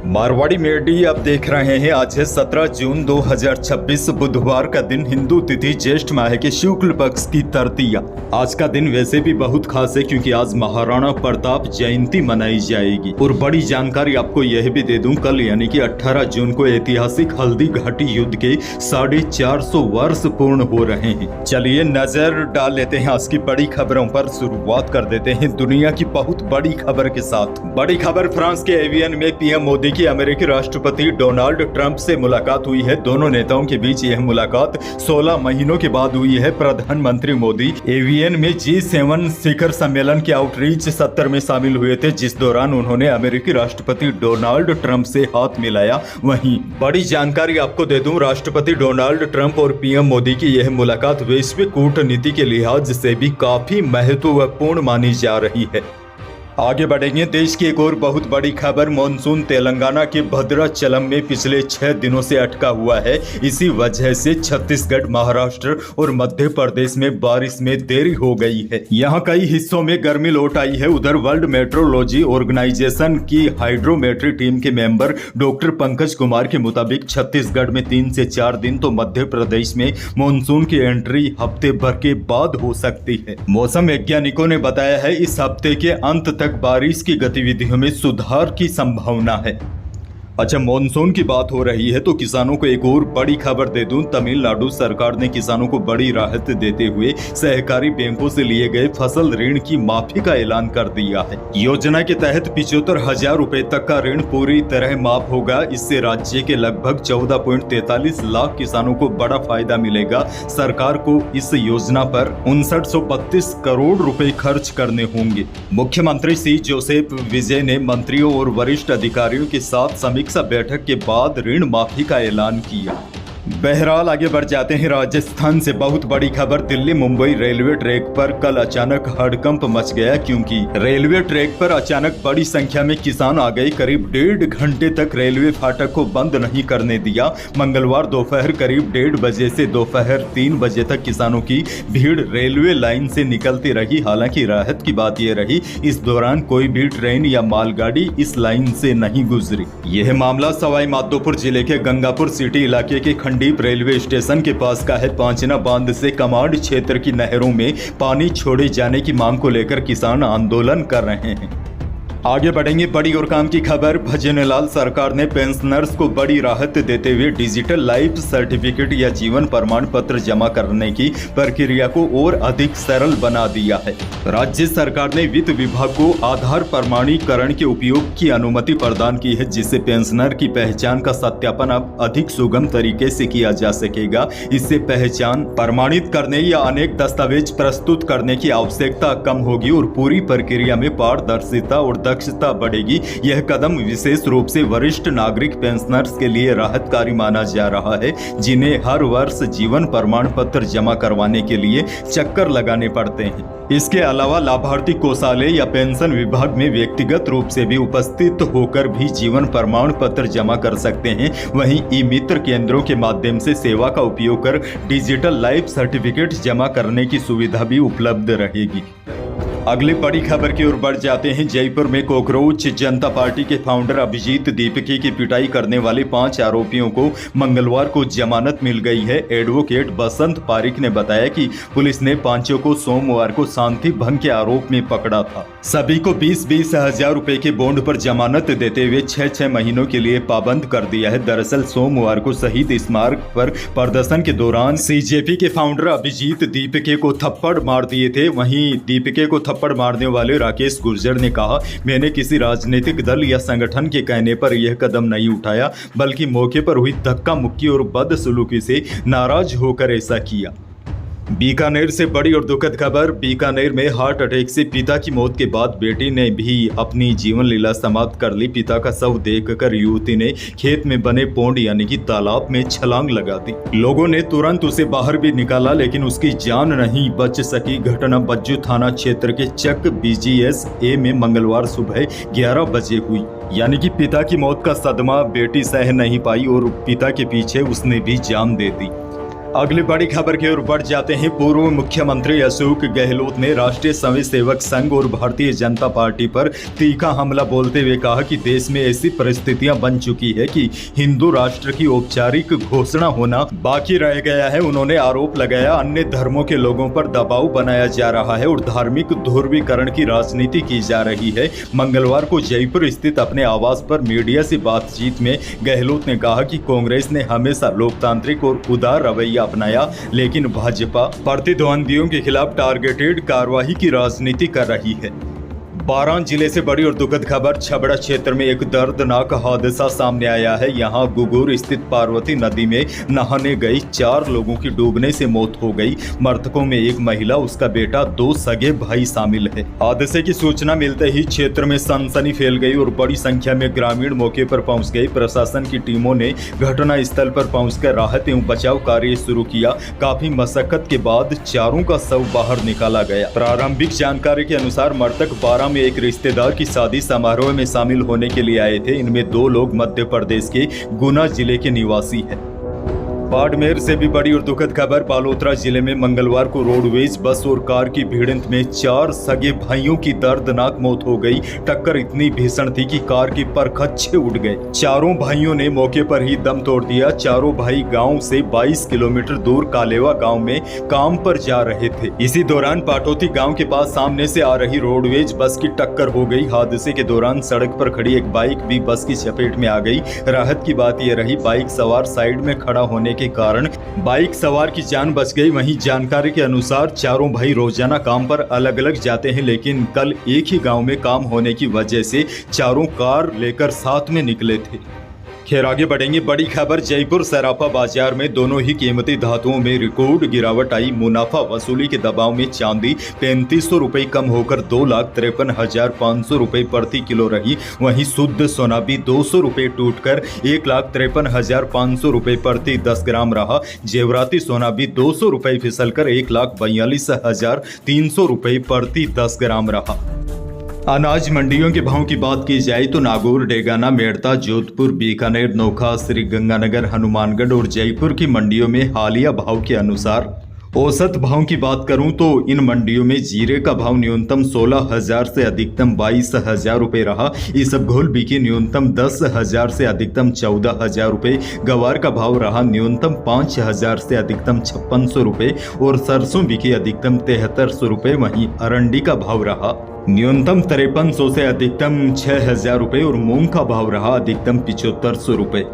Marwari media आप देख रहे हैं। आज है 17 जून 2026 बुधवार का दिन, हिंदू तिथि ज्येष्ठ माह के शुक्ल पक्ष की तृतीया। आज का दिन वैसे भी बहुत खास है क्योंकि आज महाराणा प्रताप जयंती मनाई जाएगी। और बड़ी जानकारी आपको यह भी दे दूं, कल यानी कि 18 जून को ऐतिहासिक हल्दी घाटी युद्ध के 450 वर्ष पूर्ण हो रहे हैं। चलिए नजर डाल लेते हैं आज की बड़ी खबरों पर। शुरुआत कर देते हैं दुनिया की बहुत बड़ी खबर के साथ। बड़ी खबर, फ्रांस के एवियन में पीएम मोदी की अमेरिकी राष्ट्रपति डोनाल्ड ट्रंप से मुलाकात हुई है। दोनों नेताओं के बीच यह मुलाकात 16 महीनों के बाद हुई है। प्रधानमंत्री मोदी एवियन में G7 शिखर सम्मेलन के आउटरीच सत्र में शामिल हुए थे, जिस दौरान उन्होंने अमेरिकी राष्ट्रपति डोनाल्ड ट्रंप से हाथ मिलाया। वहीं बड़ी जानकारी आपको दे दूं, राष्ट्रपति डोनाल्ड ट्रंप और पीएम मोदी की यह मुलाकात वैश्विक कूटनीति के लिहाज से भी काफी महत्वपूर्ण मानी जा रही है। आगे बढ़ेंगे। देश की एक और बहुत बड़ी खबर, मॉनसून तेलंगाना के भद्राचलम में पिछले 6 दिनों से अटका हुआ है। इसी वजह से छत्तीसगढ़, महाराष्ट्र और मध्य प्रदेश में बारिश में देरी हो गई है। यहाँ कई हिस्सों में गर्मी लौट आई है। उधर वर्ल्ड मेट्रोलॉजी ऑर्गेनाइजेशन की हाइड्रोमेट्री टीम के मेंबर डॉक्टर पंकज कुमार के मुताबिक छत्तीसगढ़ में 3 से 4 दिन तो मध्य प्रदेश में मानसून की एंट्री हफ्ते भर के बाद हो सकती है। मौसम वैज्ञानिकों ने बताया है इस हफ्ते के अंत तक बारिश की गतिविधियों में सुधार की संभावना है। अच्छा, मॉनसून की बात हो रही है तो किसानों को एक और बड़ी खबर दे दूं। तमिलनाडु सरकार ने किसानों को बड़ी राहत देते हुए सहकारी बैंकों से लिए गए फसल ऋण की माफी का ऐलान कर दिया है। योजना के तहत 75,000 रुपए तक का ऋण पूरी तरह माफ होगा। इससे राज्य के लगभग 14.43 लाख किसानों को बड़ा फायदा मिलेगा। सरकार को इस योजना पर 5932 करोड़ रुपए खर्च करने होंगे। मुख्यमंत्री सी जोसेफ विजय ने मंत्रियों और वरिष्ठ अधिकारियों के साथ समीक्षा बैठक के बाद ऋण माफी का ऐलान किया। बहरहाल आगे बढ़ जाते हैं। राजस्थान से बहुत बड़ी खबर, दिल्ली मुंबई रेलवे ट्रैक पर कल अचानक हड़कंप मच गया क्योंकि रेलवे ट्रैक पर अचानक बड़ी संख्या में किसान आ गए। करीब 1.5 घंटे तक रेलवे फाटक को बंद नहीं करने दिया। मंगलवार दोपहर करीब 1:30 बजे से दोपहर 3 बजे तक किसानों की भीड़ रेलवे लाइन से निकलती रही। हालांकि राहत की बात यह रही, इस दौरान कोई भी ट्रेन या मालगाड़ी इस लाइन से नहीं गुजरी। यह मामला सवाई माधोपुर जिले के गंगापुर सिटी इलाके के डीप रेलवे स्टेशन के पास का है। पांचना बांध से कमांड क्षेत्र की नहरों में पानी छोड़े जाने की मांग को लेकर किसान आंदोलन कर रहे हैं। आगे बढ़ेंगे। बड़ी और काम की खबर, भजनलाल सरकार ने पेंशनर्स को बड़ी राहत देते हुए डिजिटल लाइफ सर्टिफिकेट या जीवन प्रमाण पत्र जमा करने की प्रक्रिया को और अधिक सरल बना दिया है। राज्य सरकार ने वित्त विभाग को आधार प्रमाणीकरण के उपयोग की अनुमति प्रदान की है, जिससे पेंशनर की पहचान का सत्यापन अब अधिक सुगम तरीके से किया जा सकेगा। इससे पहचान प्रमाणित करने या अनेक दस्तावेज प्रस्तुत करने की आवश्यकता कम होगी और पूरी प्रक्रिया में पारदर्शिता और दक्षता बढ़ेगी। यह कदम विशेष रूप से वरिष्ठ नागरिक पेंशनर्स के लिए राहतकारी माना जा रहा है, जिन्हें हर वर्ष जीवन प्रमाण पत्र जमा करवाने के लिए चक्कर लगाने पड़ते हैं। इसके अलावा लाभार्थी कोषालय या पेंशन विभाग में व्यक्तिगत रूप से भी उपस्थित होकर भी जीवन प्रमाण पत्र जमा कर सकते हैं। वहीं ई मित्र केंद्रों के माध्यम से सेवा का उपयोग कर डिजिटल लाइफ सर्टिफिकेट जमा करने की सुविधा भी उपलब्ध रहेगी। अगली बड़ी खबर की ओर बढ़ जाते हैं। जयपुर में कॉकरोच जनता पार्टी के फाउंडर अभिजीत दीपके की पिटाई करने वाले 5 आरोपियों को मंगलवार को जमानत मिल गई है। एडवोकेट बसंत पारिक ने बताया कि पुलिस ने पांचों को सोमवार को शांति भंग के आरोप में पकड़ा था। सभी को 20-20 हजार रुपए के बॉन्ड पर जमानत देते हुए 6-6 महीनों के लिए पाबंद कर दिया है। दरअसल सोमवार को शहीद स्मारक पर प्रदर्शन के दौरान सीजेपी के फाउंडर अभिजीत दीपके को थप्पड़ मार दिए थे। वहीं दीपके को थप्पड़ मारने वाले राकेश गुर्जर ने कहा, मैंने किसी राजनीतिक दल या संगठन के कहने पर यह कदम नहीं उठाया, बल्कि मौके पर हुई धक्का मुक्की और बदसलूकी से नाराज होकर ऐसा किया। बीकानेर से बड़ी और दुखद खबर, बीकानेर में हार्ट अटैक से पिता की मौत के बाद बेटी ने भी अपनी जीवन लीला समाप्त कर ली। पिता का शव देखकर युवती ने खेत में बने पोंड यानी कि तालाब में छलांग लगा दी। लोगों ने तुरंत उसे बाहर भी निकाला, लेकिन उसकी जान नहीं बच सकी। घटना बज्जू थाना क्षेत्र के चक BGSA में मंगलवार सुबह 11 बजे हुई। यानी कि पिता की मौत का सदमा बेटी सह नहीं पाई और पिता के पीछे उसने भी जान दे दी। अगली बड़ी खबर की ओर बढ़ जाते हैं। पूर्व मुख्यमंत्री अशोक गहलोत ने राष्ट्रीय स्वयं सेवक संघ और भारतीय जनता पार्टी पर तीखा हमला बोलते हुए कहा कि देश में ऐसी परिस्थितियां बन चुकी है कि हिंदू राष्ट्र की औपचारिक घोषणा होना बाकी रह गया है। उन्होंने आरोप लगाया अन्य धर्मों के लोगों पर दबाव बनाया जा रहा है और धार्मिक ध्रुवीकरण की राजनीति की जा रही है। मंगलवार को जयपुर स्थित अपने आवास पर मीडिया से बातचीत में गहलोत ने कहा कि कांग्रेस ने हमेशा लोकतांत्रिक और उदार रवैया अपनाया, लेकिन भाजपा प्रतिद्वंदियों के खिलाफ टारगेटेड कार्रवाई की राजनीति कर रही है। 12 जिले से बड़ी और दुखद खबर। छबड़ा क्षेत्र में एक दर्दनाक हादसा सामने आया है। यहां गुगुर स्थित पार्वती नदी में नहाने गई 4 लोगों की डूबने से मौत हो गई। मृतकों में एक महिला, उसका बेटा, 2 सगे भाई शामिल है। हादसे की सूचना मिलते ही क्षेत्र में सनसनी फैल गई और बड़ी संख्या में ग्रामीण मौके पर पहुंच गए। प्रशासन की टीमों ने घटना स्थल पर पहुंचकर राहत एवं बचाव कार्य शुरू किया। काफी मशक्कत के बाद चारों का शव बाहर निकाला गया। प्रारंभिक जानकारी के अनुसार मृतक 12 एक रिश्तेदार की शादी समारोह में शामिल होने के लिए आए थे। इनमें 2 लोग मध्य प्रदेश के गुना जिले के निवासी हैं। बाड़मेर से भी बड़ी और दुखद खबर। बालोतरा जिले में मंगलवार को रोडवेज बस और कार की भिड़ंत में 4 सगे भाइयों की दर्दनाक मौत हो गई। टक्कर इतनी भीषण थी कि कार की परखच्चे उड़ गए। चारों भाइयों ने मौके पर ही दम तोड़ दिया। चारों भाई गांव से 22 किलोमीटर दूर कालेवा गांव में काम पर जा रहे थे। इसी दौरान पाटोती गांव के पास सामने से आ रही रोडवेज बस की टक्कर हो गई। हादसे के दौरान सड़क पर खड़ी एक बाइक भी बस की चपेट में आ गई। राहत की बात यह रही, बाइक सवार साइड में खड़ा होने के कारण बाइक सवार की जान बच गई। वहीं जानकारी के अनुसार चारों भाई रोजाना काम पर अलग अलग जाते हैं, लेकिन कल एक ही गांव में काम होने की वजह से चारों कार लेकर साथ में निकले थे। खैर आगे बढ़ेंगे। बड़ी खबर। जयपुर सराफा बाजार में दोनों ही कीमती धातुओं में रिकॉर्ड गिरावट आई। मुनाफा वसूली के दबाव में चांदी 3500 रुपये कम होकर 2,53,500 रुपये प्रति किलो रही। वहीं शुद्ध सोना भी 200 रुपये टूटकर 1,53,500 रुपये प्रति 10 ग्राम रहा। जेवराती सोना भी 200 रुपये फिसलकर 1,42,300 रुपये प्रति 10 ग्राम रहा। अनाज मंडियों के भाव की बात की जाए तो नागौर, डेगाना, मेड़ता, जोधपुर, बीकानेर, नोखा, श्रीगंगानगर, हनुमानगढ़ और जयपुर की मंडियों में हालिया भाव के अनुसार औसत भाव की बात करूं तो इन मंडियों में जीरे का भाव न्यूनतम 16,000 से अधिकतम 22,000 रुपये रहा। इसबगोल बिकी न्यूनतम 10,000 से अधिकतम 14,000 रुपये। गवार का भाव रहा न्यूनतम 5,000 से अधिकतम 5,600 रुपये और सरसों बिकी अधिकतम 7,300 रुपये। वहीं अरंडी का भाव रहा न्यूनतम 5300 से अधिकतम 6,000 रुपये और मूंग का भाव रहा अधिकतम 7500 रुपये।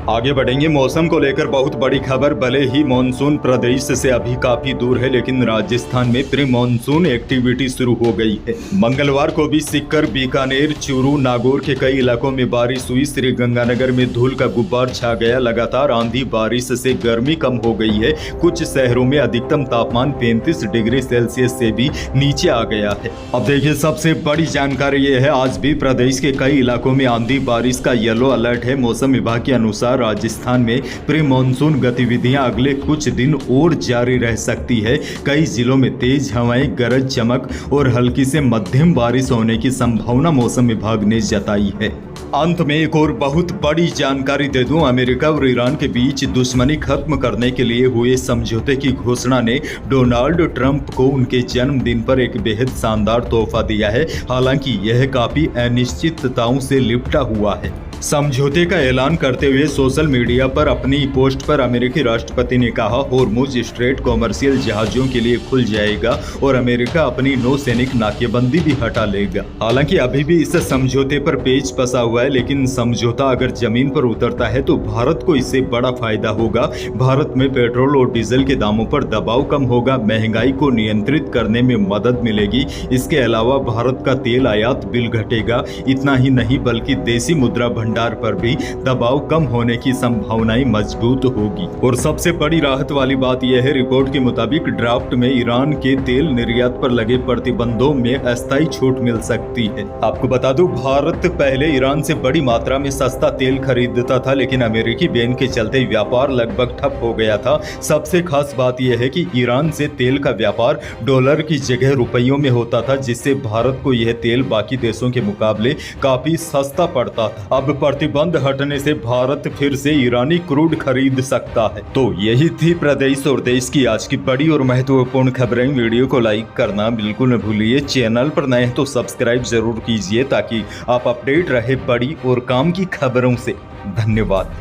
आगे बढ़ेंगे। मौसम को लेकर बहुत बड़ी खबर। भले ही मानसून प्रदेश से अभी काफी दूर है, लेकिन राजस्थान में प्री मानसून एक्टिविटी शुरू हो गई है। मंगलवार को भी सीकर, बीकानेर, चूरू, नागौर के कई इलाकों में बारिश हुई। श्रीगंगानगर में धूल का गुब्बार छा गया। लगातार आंधी बारिश से गर्मी कम हो गई है। कुछ शहरों में अधिकतम तापमान 35 डिग्री सेल्सियस से भी नीचे आ गया है। अब देखिए सबसे बड़ी जानकारी ये है, आज भी प्रदेश के कई इलाकों में आंधी बारिश का येलो अलर्ट है। मौसम विभाग के अनुसार राजस्थान में प्री मानसून गतिविधियां अगले कुछ दिन और जारी रह सकती है। कई जिलों में तेज हवाएं, गरज चमक और हल्की से मध्यम बारिश होने की संभावना मौसम विभाग ने जताई है। अंत में एक और बहुत बड़ी जानकारी दे दूं। अमेरिका और ईरान के बीच दुश्मनी खत्म करने के लिए हुए समझौते की घोषणा ने डोनाल्ड ट्रंप को उनके जन्मदिन पर एक बेहद शानदार तोहफा दिया है। हालांकि यह काफी अनिश्चितताओं से लिपटा हुआ है। समझौते का ऐलान करते हुए सोशल मीडिया पर अपनी पोस्ट पर अमेरिकी राष्ट्रपति ने कहा, होर्मुज स्ट्रेट कॉमर्शियल जहाजों के लिए खुल जाएगा और अमेरिका अपनी नौसैनिक नाकेबंदी भी हटा लेगा। हालांकि अभी भी इस समझौते पर पेच फंसा हुआ है, लेकिन समझौता अगर जमीन पर उतरता है तो भारत को इससे बड़ा फायदा होगा। भारत में पेट्रोल और डीजल के दामों पर दबाव कम होगा, महंगाई को नियंत्रित करने में मदद मिलेगी। इसके अलावा भारत का तेल आयात बिल घटेगा। इतना ही नहीं बल्कि देसी मुद्रा भंडार पर भी दबाव कम होने की संभावनाएं मजबूत होगी। और सबसे बड़ी राहत वाली बात यह है, रिपोर्ट के मुताबिक ड्राफ्ट में ईरान के तेल निर्यात पर लगे प्रतिबंधों में अस्थायी छूट मिल सकती है। आपको बता दूं, भारत पहले ईरान से बड़ी मात्रा में सस्ता तेल खरीदता था, लेकिन अमेरिकी बैन के चलते व्यापार लगभग ठप हो गया था। सबसे खास बात यह है कि ईरान से तेल का व्यापार डॉलर की जगह रुपयों में होता था, जिससे भारत को यह तेल बाकी देशों के मुकाबले काफी सस्ता पड़ता था। अब प्रतिबंध हटने से भारत फिर से ईरानी क्रूड खरीद सकता है। तो यही थी प्रदेश और देश की आज की बड़ी और महत्वपूर्ण खबरें। वीडियो को लाइक करना बिल्कुल न भूलिए। चैनल पर नए हैं तो सब्सक्राइब जरूर कीजिए ताकि आप अपडेट रहे बड़ी और काम की खबरों से। धन्यवाद।